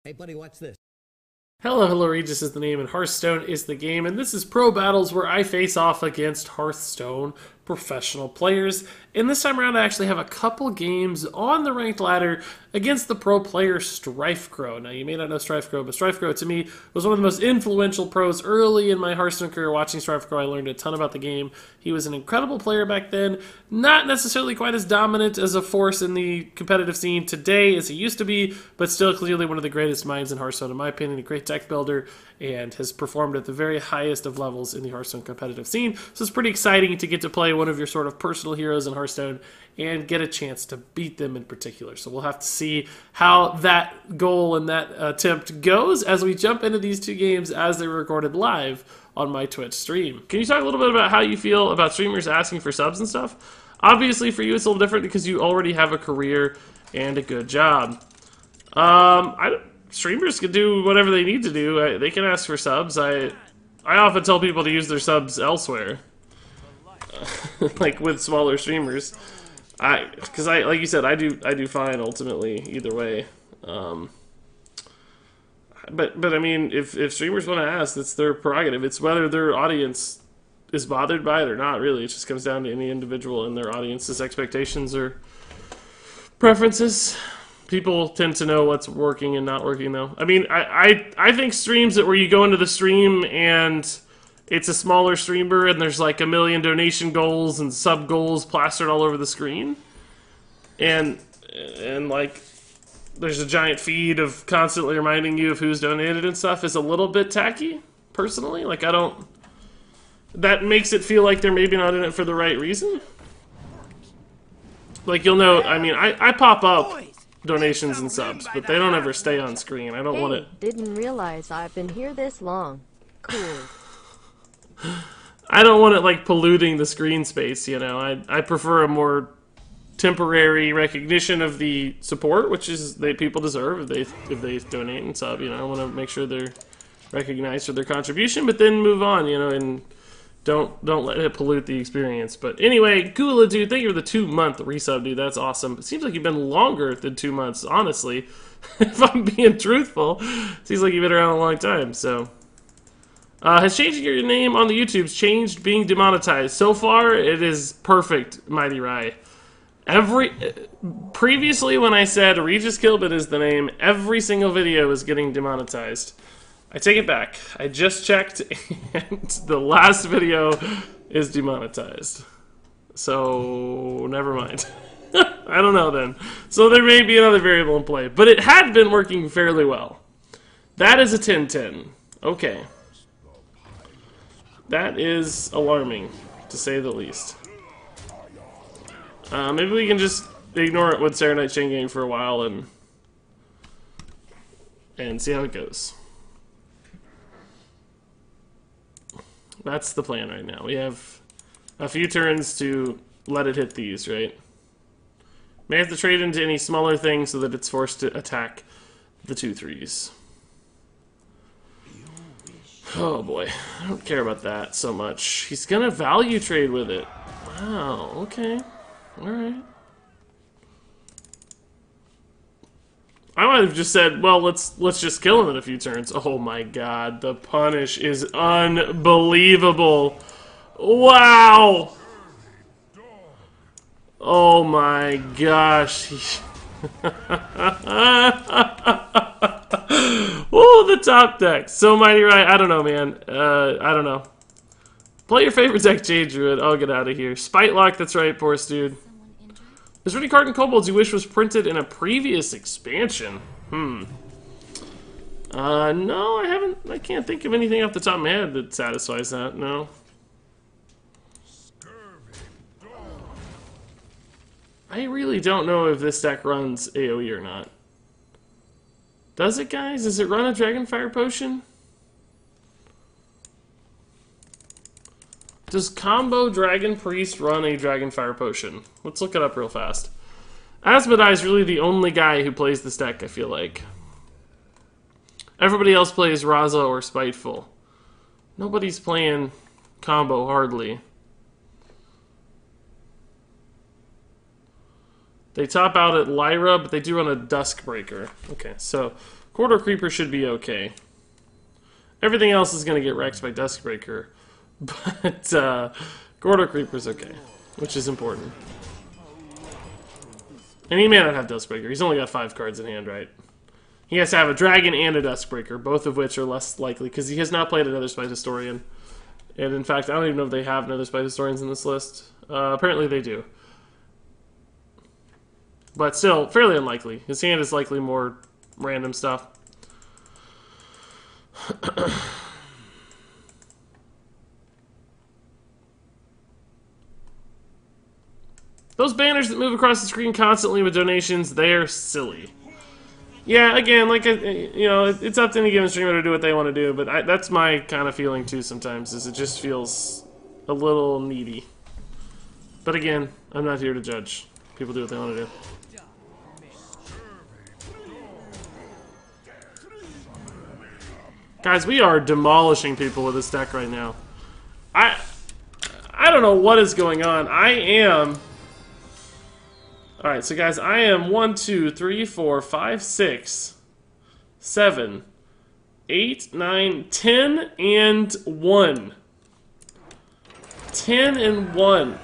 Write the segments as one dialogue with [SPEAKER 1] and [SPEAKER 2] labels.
[SPEAKER 1] Hey, buddy, watch this.
[SPEAKER 2] Hello, Regis is the name and Hearthstone is the game, and this is Pro Battles where I face off against Hearthstone professional players. And this time around I actually have a couple games on the ranked ladder against the pro player StrifeCro. Now you may not know StrifeCro, but StrifeCro to me was one of the most influential pros early in my Hearthstone career. Watching StrifeCro, I learned a ton about the game. He was an incredible player back then, not necessarily quite as dominant as a force in the competitive scene today as he used to be, but still clearly one of the greatest minds in Hearthstone in my opinion, a great deck builder, and has performed at the very highest of levels in the Hearthstone competitive scene. So it's pretty exciting to get to play one of your sort of personal heroes in Hearthstone and get a chance to beat them in particular. So we'll have to see how that goal and that attempt goes as we jump into these two games as they were recorded live on my Twitch stream. Can you talk a little bit about how you feel about streamers asking for subs and stuff? Obviously for you it's a little different because you already have a career and a good job. Streamers can do whatever they need to do. They can ask for subs. I often tell people to use their subs elsewhere, like with smaller streamers. Because like you said, I do fine ultimately either way. But I mean, if streamers want to ask, that's their prerogative. It's whether their audience is bothered by it or not. Really, it just comes down to any individual and their audience's expectations or preferences. People tend to know what's working and not working, though. I mean, I think streams that where you go into the stream and it's a smaller streamer and there's like a million donation goals and sub goals plastered all over the screen, and like there's a giant feed of constantly reminding you of who's donated and stuff is a little bit tacky, personally. Like, I don't... That makes it feel like they're maybe not in it for the right reason. Like, you'll know, I mean, I pop up donations and subs, but they don't ever stay on screen. I don't want it.
[SPEAKER 3] Didn't realize I've been here this long. Cool.
[SPEAKER 2] I don't want it like polluting the screen space, you know. I prefer a more temporary recognition of the support, which is people deserve if they donate and sub, you know. I want to make sure they're recognized for their contribution, but then move on, you know, and don't let it pollute the experience. But anyway, Gula, dude, thank you for the 2-month resub, dude. That's awesome. It seems like you've been longer than 2 months, honestly. If I'm being truthful, seems like you've been around a long time. So, has changing your name on the YouTube's changed being demonetized? So far, it is perfect, Mighty Rye. Previously, when I said RegisKillbin is the name, every single video was getting demonetized. I take it back. I just checked, and the last video is demonetized. So, never mind. I don't know then. So there may be another variable in play. But it had been working fairly well. That is a 10-10. Okay. That is alarming, to say the least. Maybe we can just ignore it with Sarah Night Chain Gang for a while and see how it goes. That's the plan right now. We have a few turns to let it hit these, right? May have to trade into any smaller thing so that it's forced to attack the 2/3s. Oh boy, I don't care about that so much. He's gonna value trade with it. Wow, okay. Alright. I might have just said, well, let's just kill him in a few turns. Oh my god, the punish is unbelievable. Wow! Oh my gosh. Oh, the top deck. So Mighty Right. I don't know, man. I don't know. Play your favorite deck, Jade Druid. I'll get out of here. Spite Lock, that's right, Boris, dude. Is there any card in Kobolds you wish was printed in a previous expansion? No, I haven't. I can't think of anything off the top of my head that satisfies that, no. I really don't know if this deck runs AoE or not. Does it, guys? Does it run a Dragonfire Potion? Does Combo Dragon Priest run a Dragonfire Potion? Let's look it up real fast. Asmodai is really the only guy who plays this deck, I feel like. Everybody else plays Raza or Spiteful. Nobody's playing Combo, hardly. They top out at Lyra, but they do run a Duskbreaker. Okay, so Corridor Creeper should be okay. Everything else is going to get wrecked by Duskbreaker, but Corridor Creeper's okay, which is important. And he may not have Duskbreaker. He's only got 5 cards in hand, right? He has to have a Dragon and a Duskbreaker, both of which are less likely, because he has not played another Spite Historian. And in fact, I don't even know if they have another Spite Historians in this list. Apparently they do. But still, fairly unlikely. His hand is likely more random stuff. Those banners that move across the screen constantly with donations, they're silly. Yeah, again, like, you know, it's up to any given streamer to do what they want to do, but that's my kind of feeling too sometimes, is it just feels a little needy. But again, I'm not here to judge. People do what they want to do. Guys, we are demolishing people with this deck right now. I don't know what is going on. I am... Alright, so guys, I am 1, 2, 3, 4, 5, 6, 7, 8, 9, 10, and 1. 10 and 1.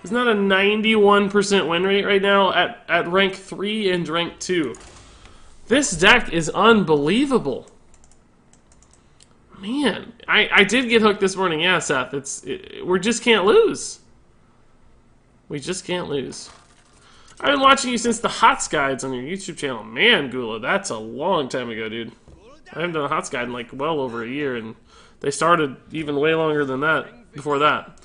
[SPEAKER 2] Isn't that a 91% win rate right now at rank 3 and rank 2? This deck is unbelievable. Man, I did get hooked this morning. Yeah, Seth, we just can't lose. We just can't lose. I've been watching you since the HOTS guides on your YouTube channel. Man, Gula, that's a long time ago, dude. I haven't done a HOTS guide in like well over a year, and they started even way longer than that, before that.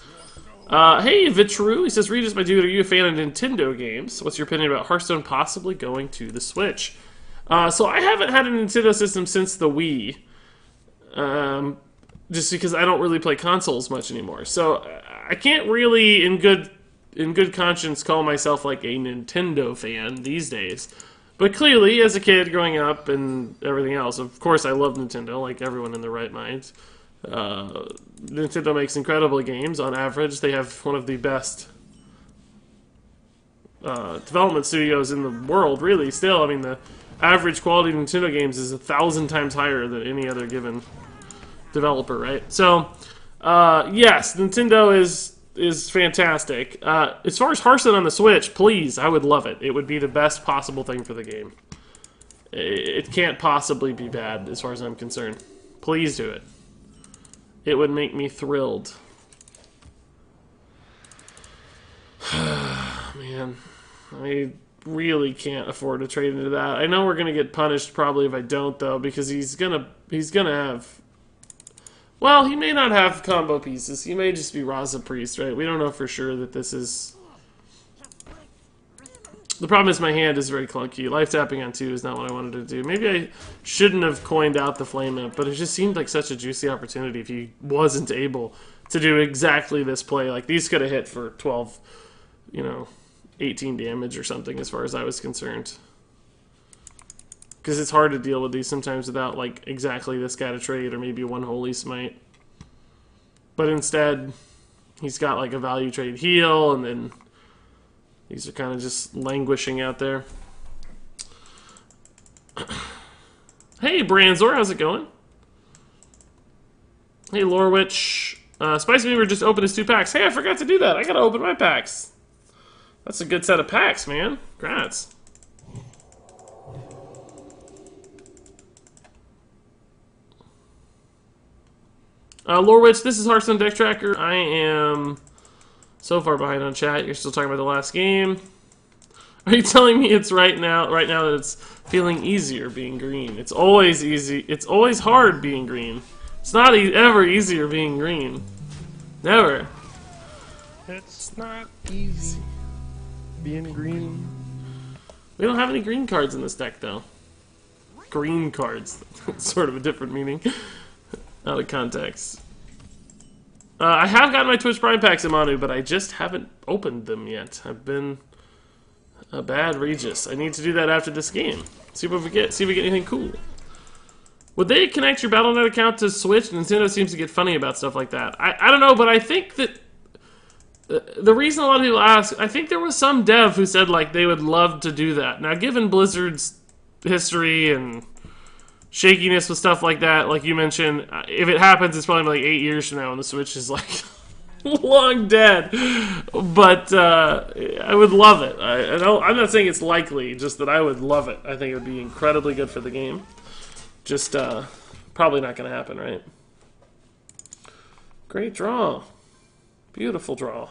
[SPEAKER 2] Hey, Vitru, he says, Regis, my dude, are you a fan of Nintendo games? What's your opinion about Hearthstone possibly going to the Switch? So I haven't had a Nintendo system since the Wii. Just because I don't really play consoles much anymore. So I can't really, in good conscience, call myself like a Nintendo fan these days. But clearly, as a kid growing up and everything else, of course I love Nintendo, like everyone in their right mind. Nintendo makes incredible games. On average, they have one of the best development studios in the world, really, still. I mean, the average quality of Nintendo games is 1,000 times higher than any other given developer, right? So, yes, Nintendo is fantastic. As far as Hearthstone on the Switch, please, I would love it. It would be the best possible thing for the game. It can't possibly be bad, as far as I'm concerned. Please do it. It would make me thrilled. Man, I really can't afford to trade into that. I know we're gonna get punished probably if I don't, though, because he's gonna have... Well, he may not have combo pieces. He may just be Raza Priest, right? We don't know for sure that this is... The problem is my hand is very clunky. Life tapping on 2 is not what I wanted to do. Maybe I shouldn't have coined out the Flame Imp, but it just seemed like such a juicy opportunity if he wasn't able to do exactly this play. Like, these could have hit for 12, 18 damage or something as far as I was concerned. Because it's hard to deal with these sometimes without, like, exactly this guy to trade or maybe one Holy Smite. But instead, he's got, like, a value trade heal, and then these are kind of just languishing out there. Hey, Branzor, how's it going? Hey, Lorewitch. Spicy Beaver just opened his 2 packs. Hey, I forgot to do that. I gotta open my packs. That's a good set of packs, man. Congrats. Lorewitch, this is Hearthstone Deck Tracker. I am so far behind on chat. You're still talking about the last game. Are you telling me it's right now that it's feeling easier being green? It's always easy. It's always hard being green. It's not ever easier being green. Never.
[SPEAKER 1] It's not easy being green.
[SPEAKER 2] We don't have any green cards in this deck, though. Green cards. That's sort of a different meaning. Out of context. I have gotten my Twitch Prime packs in Manu, but I just haven't opened them yet. I've been a bad Regis. I need to do that after this game. See what we get. See if we get anything cool. Would they connect your Battle.net account to Switch? Nintendo seems to get funny about stuff like that. I don't know, but I think that the reason a lot of people ask, I think there was some dev who said like they would love to do that. Now, given Blizzard's history and shakiness with stuff like that, like you mentioned, if it happens, it's probably like 8 years from now when the Switch is like long dead. But I would love it. I'm not saying it's likely, just that I would love it. I think it would be incredibly good for the game. Just probably not going to happen, right? Great draw. Beautiful draw.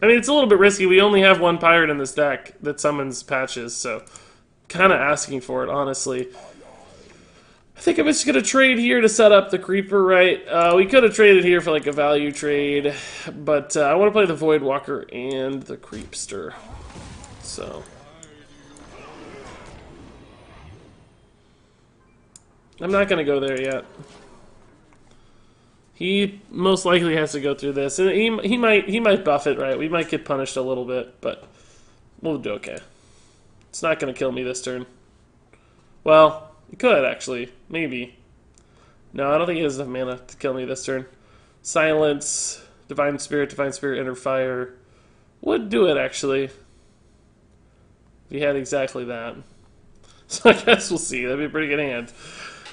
[SPEAKER 2] I mean, it's a little bit risky. We only have one pirate in this deck that summons patches, so kind of asking for it, honestly. I think I'm just going to trade here to set up the creeper, right? We could have traded here for like a value trade, but I want to play the Voidwalker and the Creepster. So I'm not going to go there yet. He most likely has to go through this, and he might buff it, right? We might get punished a little bit, but we'll do okay. It's not going to kill me this turn. Well, it could actually, maybe. No, I don't think he has enough mana to kill me this turn. Silence, Divine Spirit, Enter Fire would do it actually. If he had exactly that, so I guess we'll see. That'd be a pretty good hand.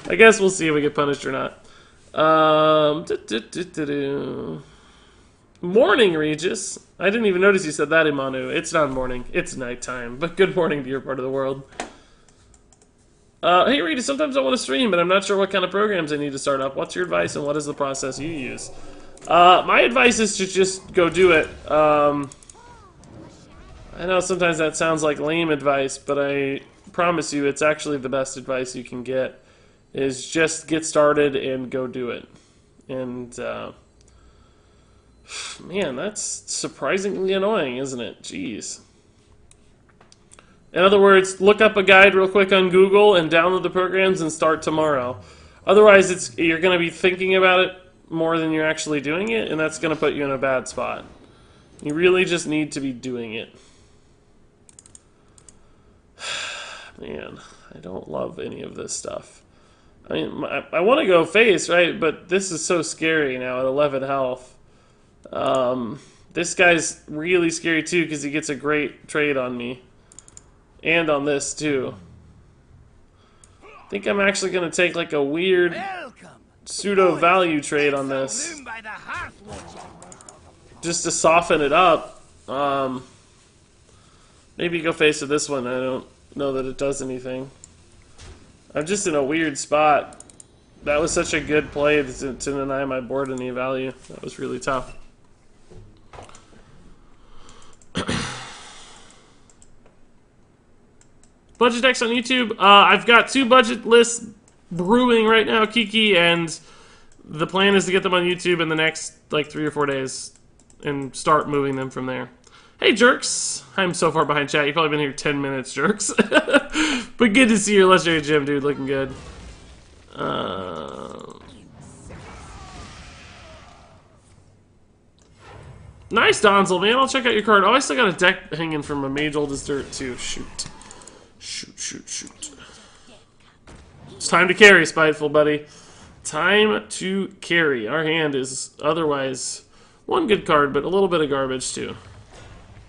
[SPEAKER 2] I guess we'll see if we get punished or not. Morning, Regis. I didn't even notice you said that, Imanu. It's not morning. It's nighttime. But good morning to your part of the world. Hey, Regis, sometimes I want to stream, but I'm not sure what kind of programs I need to start up. What's your advice, and what is the process you use? My advice is to just go do it. I know sometimes that sounds like lame advice, but I promise you it's actually the best advice you can get. Is just get started and go do it. And, man, that's surprisingly annoying, isn't it? Jeez. In other words, look up a guide real quick on Google and download the programs and start tomorrow. Otherwise, you're going to be thinking about it more than you're actually doing it, and that's going to put you in a bad spot. You really just need to be doing it. Man, I don't love any of this stuff. I mean, I want to go face, right? But this is so scary now at 11 health. This guy's really scary too because he gets a great trade on me. And on this too. I think I'm actually going to take like a weird pseudo-value trade on this. Just to soften it up. Maybe go face with this one. I don't know that it does anything. I'm just in a weird spot. That was such a good play to deny my board any value. That was really tough. Budget decks on YouTube. I've got 2 budget lists brewing right now, Kiki, and the plan is to get them on YouTube in the next like 3 or 4 days and start moving them from there. Hey, Jerks. I'm so far behind chat. You've probably been here 10 minutes, Jerks. But good to see your legendary gym, dude. Looking good. Nice, Donzel, man. I'll check out your card. Oh, I still got a deck hanging from a Mage Old as Dirt, too. Shoot. Shoot. It's time to carry, Spiteful, buddy. Time to carry. Our hand is otherwise one good card, but a little bit of garbage, too.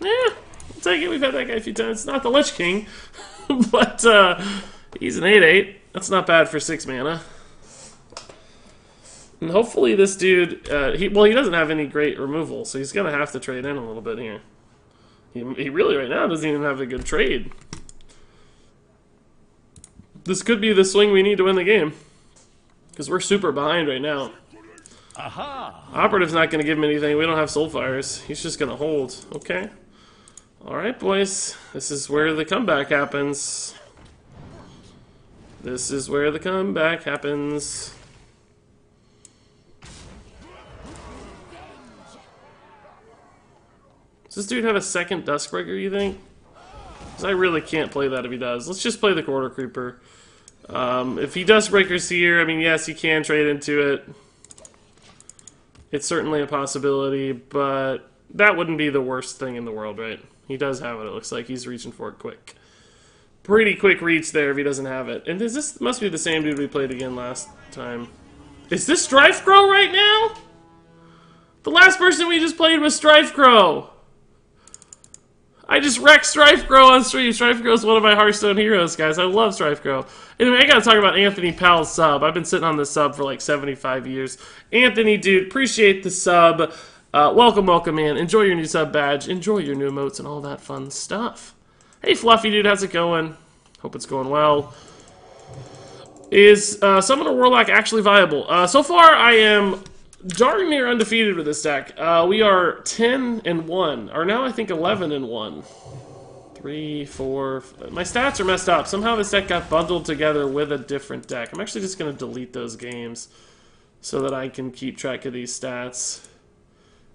[SPEAKER 2] I'll take it. We've had that guy a few times. It's not the Lich King, but he's an 8/8. That's not bad for 6 mana. And hopefully this dude, he doesn't have any great removal, so he's going to have to trade in a little bit here. He really, right now, doesn't even have a good trade. This could be the swing we need to win the game. Because we're super behind right now. Aha. Operative's not going to give him anything. We don't have Soulfires. He's just going to hold. Okay. Alright, boys. This is where the comeback happens. This is where the comeback happens. Does this dude have a second Duskbreaker, you think? Because I really can't play that if he does. Let's just play the Quarter Creeper. If he Duskbreakers here, I mean, yes, he can trade into it. It's certainly a possibility, but that wouldn't be the worst thing in the world, right? He does have it, it looks like. He's reaching for it quick. Pretty quick reach there if he doesn't have it. And this must be the same dude we played again last time. Is this StrifeCro right now? The last person we just played was StrifeCro. I just wrecked StrifeCro on stream. StrifeCro is one of my Hearthstone heroes, guys. I love StrifeCro. Anyway, I gotta talk about Anthony Powell's sub. I've been sitting on this sub for like 75 years. Anthony, dude, appreciate the sub. Welcome, welcome, man. Enjoy your new sub badge. Enjoy your new emotes and all that fun stuff. Hey, Fluffy, dude, how's it going? Hope it's going well. Is Summoner Warlock actually viable? So far, I am darn near undefeated with this deck. We are 10-1, or now I think 11-1. 3, 4. My stats are messed up. Somehow this deck got bundled together with a different deck. I'm actually just going to delete those games so that I can keep track of these stats.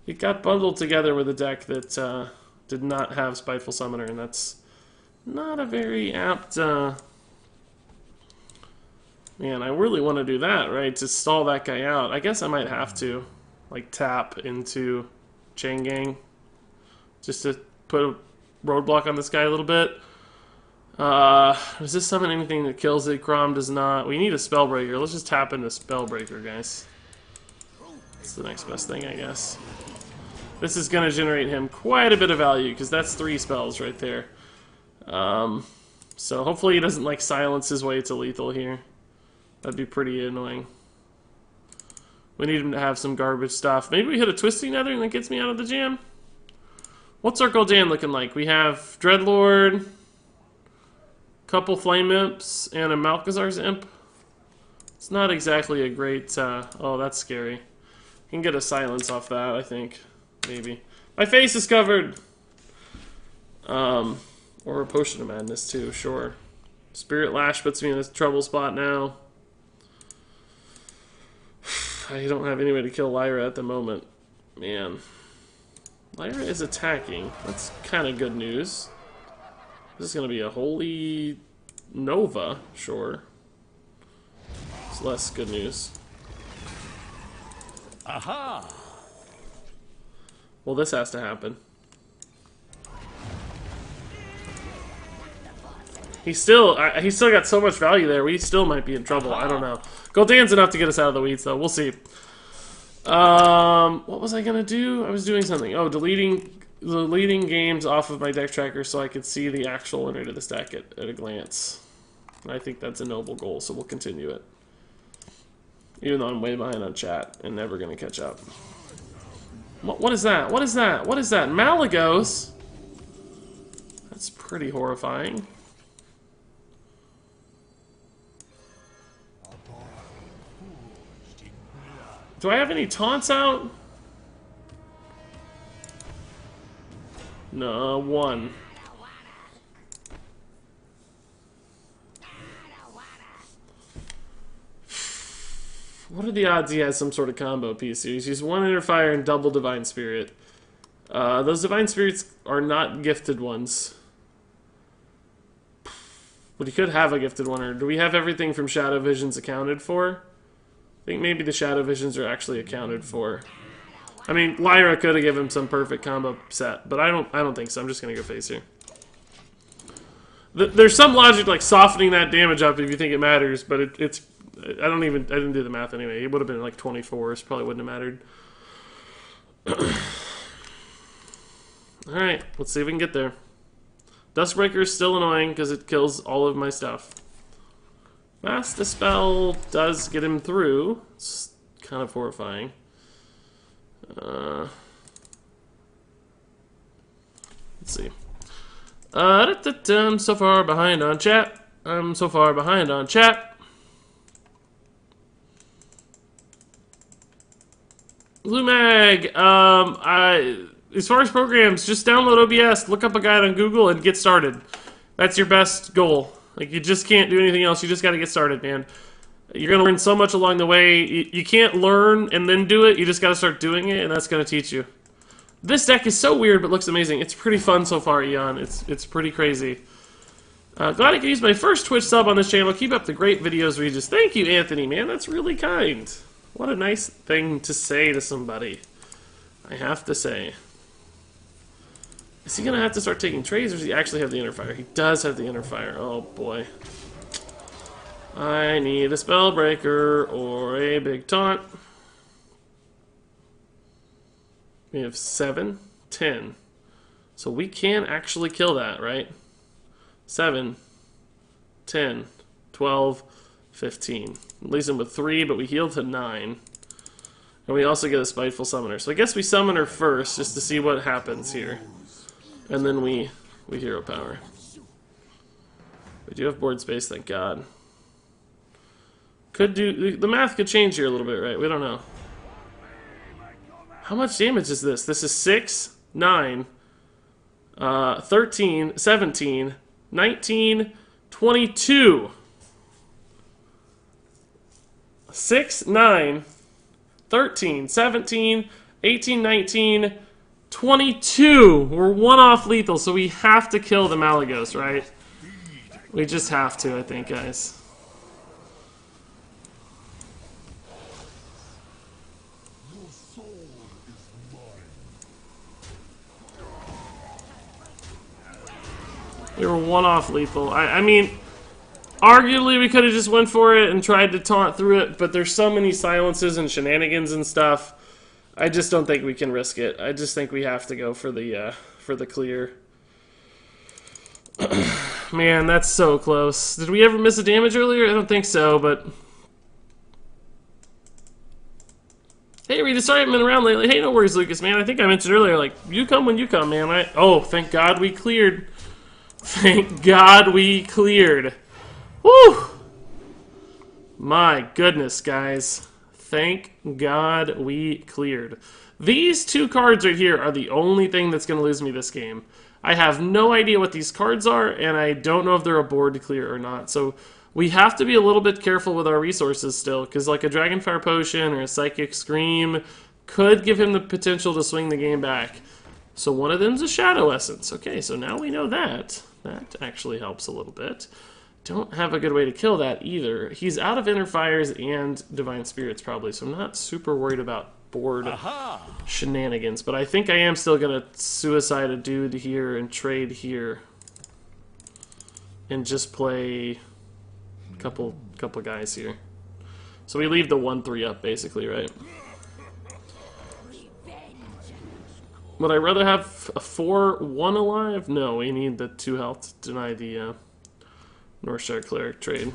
[SPEAKER 2] It got bundled together with a deck that did not have Spiteful Summoner, and that's not a very apt... Man, I really want to do that, right? To stall that guy out. I guess I might have to, like, tap into Chain Gang just to put a roadblock on this guy a little bit. Does this summon anything that kills it? Crom does not. We need a Spellbreaker. Let's just tap into Spellbreaker, guys. That's the next best thing, I guess. This is going to generate him quite a bit of value, because that's 3 spells right there. So hopefully he doesn't, like, silence his way to lethal here. That'd be pretty annoying. We need him to have some garbage stuff. Maybe we hit a Twisting Nether and that gets me out of the jam? What's our gold jam looking like? We have Dreadlord, couple Flame Imps, and a Malchezaar's Imp. It's not exactly a great... oh, that's scary. Can get a silence off that, I think. Maybe. My face is covered! Or a Potion of Madness, too, sure. Spirit Lash puts me in a trouble spot now. I don't have any way to kill Lyra at the moment. Man. Lyra is attacking. That's kind of good news. This is going to be a Holy Nova, sure. It's less good news. Aha! Well, this has to happen. He's still got so much value there. We still might be in trouble. I don't know. Gul'dan's enough to get us out of the weeds, though. We'll see. What was I gonna do? I was doing something. Oh, deleting games off of my deck tracker so I could see the actual winner to this deck at a glance. I think that's a noble goal, so we'll continue it. Even though I'm way behind on chat and never gonna catch up. What is that? What is that? What is that? Malagos? That's pretty horrifying. Do I have any taunts out? No, 1. What are the odds he has some sort of combo piece? He's used 1 Inner Fire and double Divine Spirit. Those Divine Spirits are not gifted ones. But he could have a gifted one. Or do we have everything from Shadow Visions accounted for? I think maybe the Shadow Visions are actually accounted for. I mean, Lyra could have given him some perfect combo set, but I don't think so. I'm just gonna go face here. There's some logic like softening that damage up if you think it matters, but it's I didn't do the math anyway. It would have been like 24s, probably wouldn't have mattered. All right, let's see if we can get there. Dustbreaker is still annoying because it kills all of my stuff. Mass Dispel does get him through. It's kind of horrifying. Let's see. I'm so far behind on chat. I'm so far behind on chat. Lumag, as far as programs, just download OBS, look up a guide on Google, and get started. That's your best goal. Like, you just can't do anything else. You just got to get started, man. You're going to learn so much along the way. You can't learn and then do it. You just got to start doing it, and that's going to teach you. This deck is so weird, but looks amazing. It's pretty fun so far, Eon. It's pretty crazy. Glad I could use my first Twitch sub on this channel. Keep up the great videos, Regis. Thank you, Anthony, man. That's really kind. What a nice thing to say to somebody. I have to say. Is he going to have to start taking trades, or does he actually have the Inner Fire? He does have the Inner Fire. Oh, boy. I need a Spellbreaker or a big taunt. We have 7, 10. So we can actually kill that, right? 7, 10, 12, 15. Leaves him with 3, but we heal to 9. And we also get a Spiteful Summoner. So I guess we summon her first, just to see what happens here. And then we hero power. We do have board space, thank God. Could do... The math could change here a little bit, right? We don't know. How much damage is this? This is 6, 9, 13, 17, 19, 22. 6, 9, 13, 17, 18, 19, 22. We're 1 off lethal, so we have to kill the Malagos, right? We just have to, I think, guys. We were 1 off lethal. I mean, arguably we could have just went for it and tried to taunt through it, but there's so many silences and shenanigans and stuff. I just don't think we can risk it. I just think we have to go for the clear. Man, that's so close. Did we ever miss a damage earlier? I don't think so, but... Hey, Regis, sorry I haven't been around lately. Hey, no worries, Lucas, man. I think I mentioned earlier, like, you come when you come, man. Oh, thank God we cleared. Thank God we cleared. Woo! My goodness, guys. Thank God we cleared. These 2 cards right here are the only thing that's going to lose me this game. I have no idea what these cards are, and I don't know if they're a board to clear or not. So we have to be a little bit careful with our resources still, because like a Dragonfire Potion or a Psychic Scream could give him the potential to swing the game back. So one of them's a Shadow Essence. Okay, so now we know that. That actually helps a little bit. Don't have a good way to kill that either. He's out of Inner Fires and Divine Spirits probably, so I'm not super worried about board shenanigans. But I think I am still going to suicide a dude here and trade here. And just play a couple guys here. So we leave the 1-3 up basically, right? Would I rather have a 4-1 alive? No, we need the 2 health to deny the Northshire Cleric trade.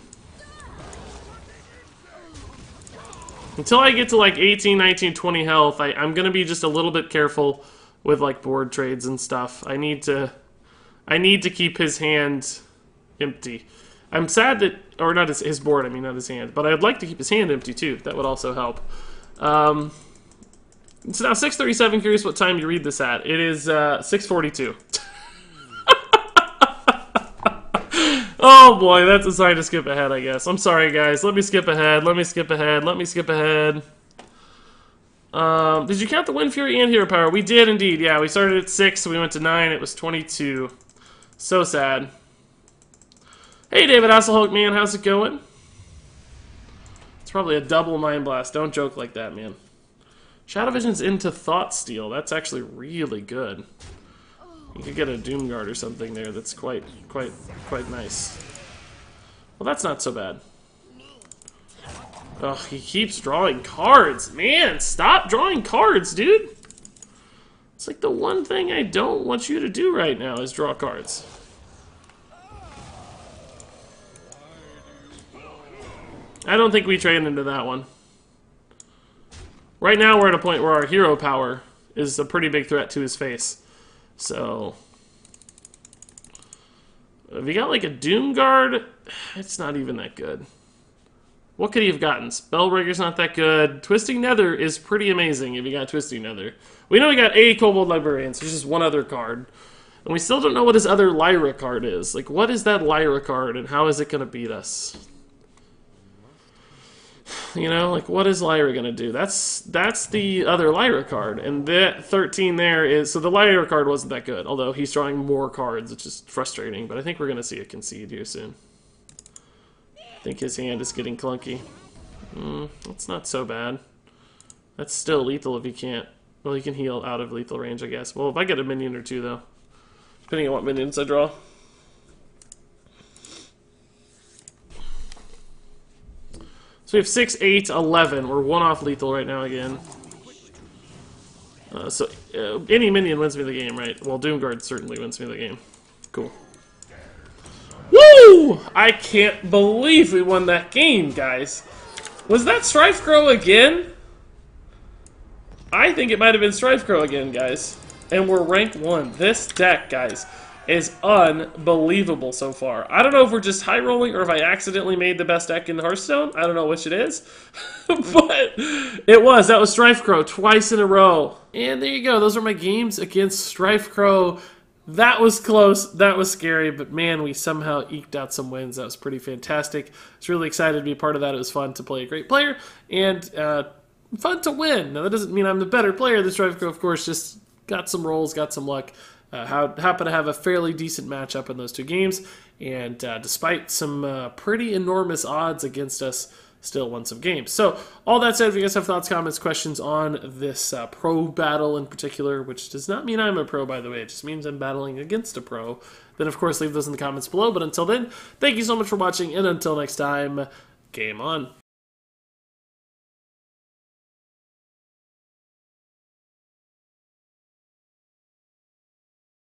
[SPEAKER 2] Until I get to like 18, 19, 20 health, I'm going to be just a little bit careful with like board trades and stuff. I need to keep his hand empty. I'm sad that, or not his board, I mean, not his hand, but I'd like to keep his hand empty too. That would also help. It's now 6:37. Curious what time you read this at. It is 6:42. Oh boy, that's a sign to skip ahead, I guess. I'm sorry, guys. Let me skip ahead. Let me skip ahead. Let me skip ahead. Did you count the Wind Fury and Hero Power? We did indeed. Yeah, we started at 6, so we went to 9. It was 22. So sad. Hey, David Hasselhoek, man. How's it going? It's probably a double Mind Blast. Don't joke like that, man. Shadow Vision's into Thought Steal. That's actually really good. You could get a Doomguard or something there that's quite nice. Well, that's not so bad. Ugh, he keeps drawing cards. Man, stop drawing cards, dude! It's like the one thing I don't want you to do right now is draw cards. I don't think we trade into that one. Right now we're at a point where our hero power is a pretty big threat to his face. So, if you got like a Doomguard, it's not even that good. What could he have gotten? Spellbreaker's not that good. Twisting Nether is pretty amazing if you got Twisting Nether. We know we got a Kobold Librarian, so there's just one other card. And we still don't know what his other Lyra card is. Like, what is that Lyra card and how is it going to beat us? You know, like, what is Lyra going to do? That's the other Lyra card. And that 13 there is... So the Lyra card wasn't that good, although he's drawing more cards, which is frustrating. But I think we're going to see a concede here soon. I think his hand is getting clunky. That's not so bad. That's still lethal if he can't... Well, he can heal out of lethal range, I guess. Well, if I get a minion or two, though. Depending on what minions I draw. So we have 6, 8, 11. We're 1 off lethal right now again. Any minion wins me the game, right? Well, Doomguard certainly wins me the game. Cool. Woo! I can't believe we won that game, guys. Was that StrifeCro again? I think it might have been StrifeCro again, guys. And we're rank 1. This deck, guys, is unbelievable so far. I don't know if we're just high rolling or if I accidentally made the best deck in Hearthstone. I don't know which it is. But it was. That was StrifeCro twice in a row. And there you go. Those are my games against StrifeCro. That was close. That was scary. But man, we somehow eked out some wins. That was pretty fantastic. I was really excited to be a part of that. It was fun to play a great player. And fun to win. Now, that doesn't mean I'm the better player than StrifeCro, of course. Just got some rolls, got some luck. Happen to have a fairly decent matchup in those two games, and despite some pretty enormous odds against us, still won some games. So, all that said, if you guys have thoughts, comments, questions on this pro battle in particular, which does not mean I'm a pro, by the way, it just means I'm battling against a pro, then of course leave those in the comments below. But until then, thank you so much for watching, and until next time, game on.